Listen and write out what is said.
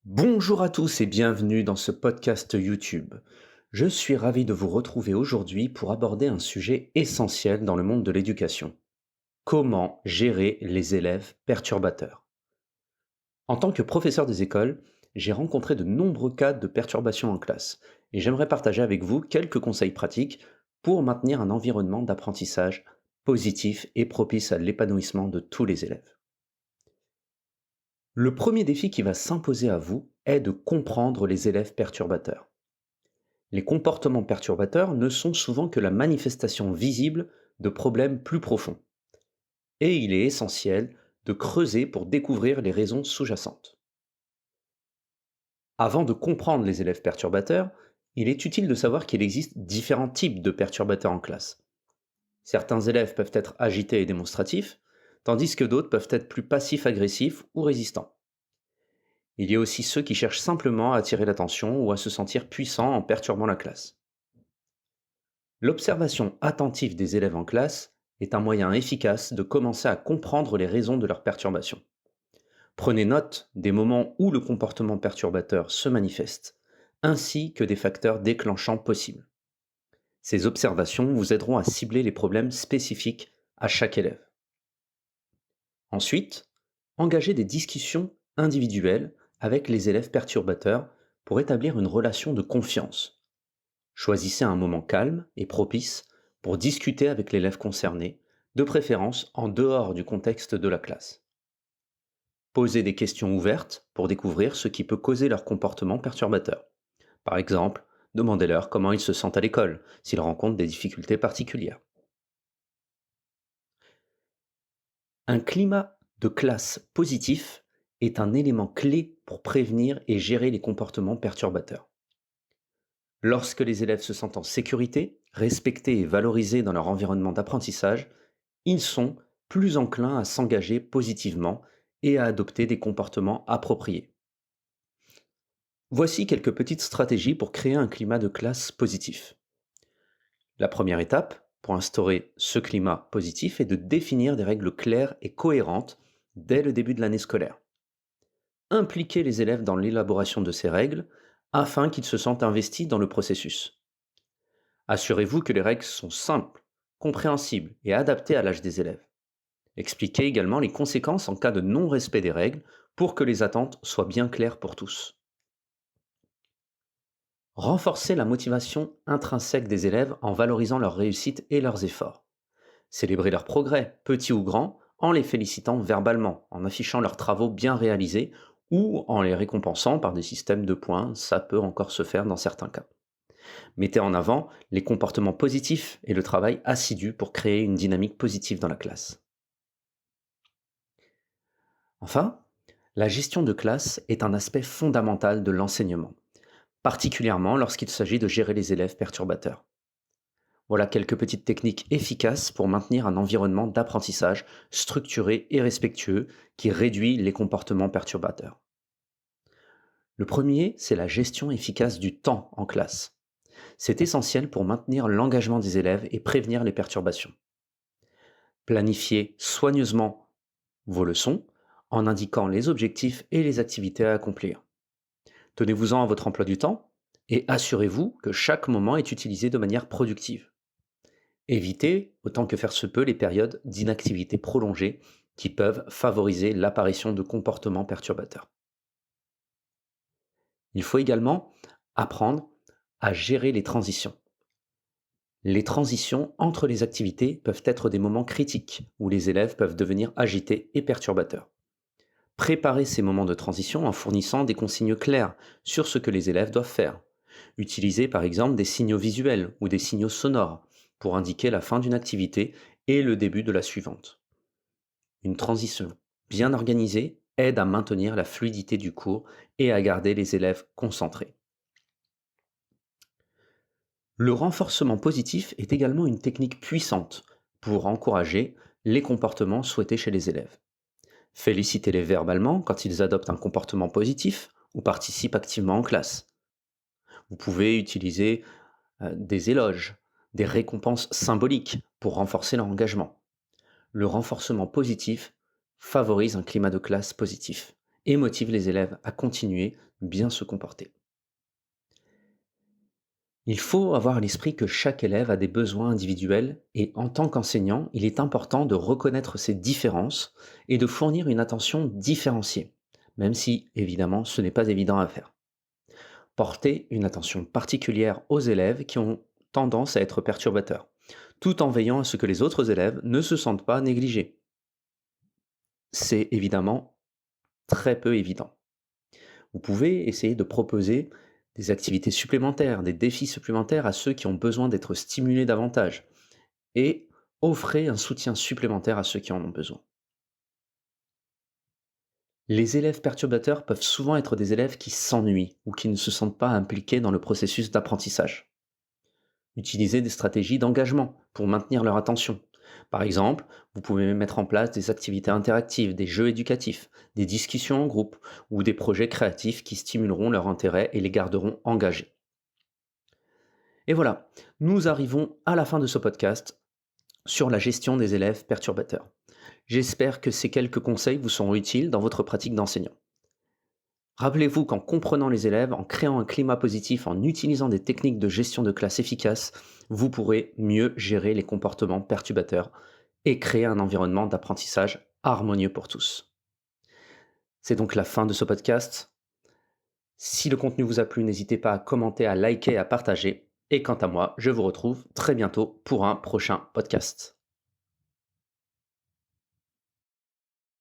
Bonjour à tous et bienvenue dans ce podcast YouTube. Je suis ravi de vous retrouver aujourd'hui pour aborder un sujet essentiel dans le monde de l'éducation. Comment gérer les élèves perturbateurs? En tant que professeur des écoles, j'ai rencontré de nombreux cas de perturbations en classe et j'aimerais partager avec vous quelques conseils pratiques pour maintenir un environnement d'apprentissage positif et propice à l'épanouissement de tous les élèves. Le premier défi qui va s'imposer à vous est de comprendre les élèves perturbateurs. Les comportements perturbateurs ne sont souvent que la manifestation visible de problèmes plus profonds. Et il est essentiel de creuser pour découvrir les raisons sous-jacentes. Avant de comprendre les élèves perturbateurs, il est utile de savoir qu'il existe différents types de perturbateurs en classe. Certains élèves peuvent être agités et démonstratifs, tandis que d'autres peuvent être plus passifs-agressifs ou résistants. Il y a aussi ceux qui cherchent simplement à attirer l'attention ou à se sentir puissants en perturbant la classe. L'observation attentive des élèves en classe est un moyen efficace de commencer à comprendre les raisons de leur perturbation. Prenez note des moments où le comportement perturbateur se manifeste, ainsi que des facteurs déclenchants possibles. Ces observations vous aideront à cibler les problèmes spécifiques à chaque élève. Ensuite, engagez des discussions individuelles avec les élèves perturbateurs pour établir une relation de confiance. Choisissez un moment calme et propice pour discuter avec l'élève concerné, de préférence en dehors du contexte de la classe. Posez des questions ouvertes pour découvrir ce qui peut causer leur comportement perturbateur. Par exemple, demandez-leur comment ils se sentent à l'école, s'ils rencontrent des difficultés particulières. Un climat de classe positif est un élément clé pour prévenir et gérer les comportements perturbateurs. Lorsque les élèves se sentent en sécurité, respectés et valorisés dans leur environnement d'apprentissage, ils sont plus enclins à s'engager positivement et à adopter des comportements appropriés. Voici quelques petites stratégies pour créer un climat de classe positif. La première étape pour instaurer ce climat positif est de définir des règles claires et cohérentes dès le début de l'année scolaire. Impliquez les élèves dans l'élaboration de ces règles afin qu'ils se sentent investis dans le processus. Assurez-vous que les règles sont simples, compréhensibles et adaptées à l'âge des élèves. Expliquez également les conséquences en cas de non-respect des règles pour que les attentes soient bien claires pour tous. Renforcez la motivation intrinsèque des élèves en valorisant leur réussite et leurs efforts. Célébrez leurs progrès, petits ou grands, en les félicitant verbalement, en affichant leurs travaux bien réalisés ou en les récompensant par des systèmes de points, ça peut encore se faire dans certains cas. Mettez en avant les comportements positifs et le travail assidu pour créer une dynamique positive dans la classe. Enfin, la gestion de classe est un aspect fondamental de l'enseignement, particulièrement lorsqu'il s'agit de gérer les élèves perturbateurs. Voilà quelques petites techniques efficaces pour maintenir un environnement d'apprentissage structuré et respectueux qui réduit les comportements perturbateurs. Le premier, c'est la gestion efficace du temps en classe. C'est essentiel pour maintenir l'engagement des élèves et prévenir les perturbations. Planifiez soigneusement vos leçons en indiquant les objectifs et les activités à accomplir. Tenez-vous-en à votre emploi du temps et assurez-vous que chaque moment est utilisé de manière productive. Évitez, autant que faire se peut, les périodes d'inactivité prolongée qui peuvent favoriser l'apparition de comportements perturbateurs. Il faut également apprendre à gérer les transitions. Les transitions entre les activités peuvent être des moments critiques où les élèves peuvent devenir agités et perturbateurs. Préparez ces moments de transition en fournissant des consignes claires sur ce que les élèves doivent faire. Utilisez par exemple des signaux visuels ou des signaux sonores pour indiquer la fin d'une activité et le début de la suivante. Une transition bien organisée aide à maintenir la fluidité du cours et à garder les élèves concentrés. Le renforcement positif est également une technique puissante pour encourager les comportements souhaités chez les élèves. Félicitez-les verbalement quand ils adoptent un comportement positif ou participent activement en classe. Vous pouvez utiliser des éloges, des récompenses symboliques pour renforcer leur engagement. Le renforcement positif favorise un climat de classe positif et motive les élèves à continuer bien se comporter. Il faut avoir à l'esprit que chaque élève a des besoins individuels et en tant qu'enseignant, il est important de reconnaître ces différences et de fournir une attention différenciée, même si évidemment ce n'est pas évident à faire. Porter une attention particulière aux élèves qui ont tendance à être perturbateurs, tout en veillant à ce que les autres élèves ne se sentent pas négligés. C'est évidemment très peu évident. Vous pouvez essayer de proposer des activités supplémentaires, des défis supplémentaires à ceux qui ont besoin d'être stimulés davantage et offrez un soutien supplémentaire à ceux qui en ont besoin. Les élèves perturbateurs peuvent souvent être des élèves qui s'ennuient ou qui ne se sentent pas impliqués dans le processus d'apprentissage. Utilisez des stratégies d'engagement pour maintenir leur attention. Par exemple, vous pouvez mettre en place des activités interactives, des jeux éducatifs, des discussions en groupe ou des projets créatifs qui stimuleront leur intérêt et les garderont engagés. Et voilà, nous arrivons à la fin de ce podcast sur la gestion des élèves perturbateurs. J'espère que ces quelques conseils vous seront utiles dans votre pratique d'enseignant. Rappelez-vous qu'en comprenant les élèves, en créant un climat positif, en utilisant des techniques de gestion de classe efficaces, vous pourrez mieux gérer les comportements perturbateurs et créer un environnement d'apprentissage harmonieux pour tous. C'est donc la fin de ce podcast. Si le contenu vous a plu, n'hésitez pas à commenter, à liker, à partager. Et quant à moi, je vous retrouve très bientôt pour un prochain podcast.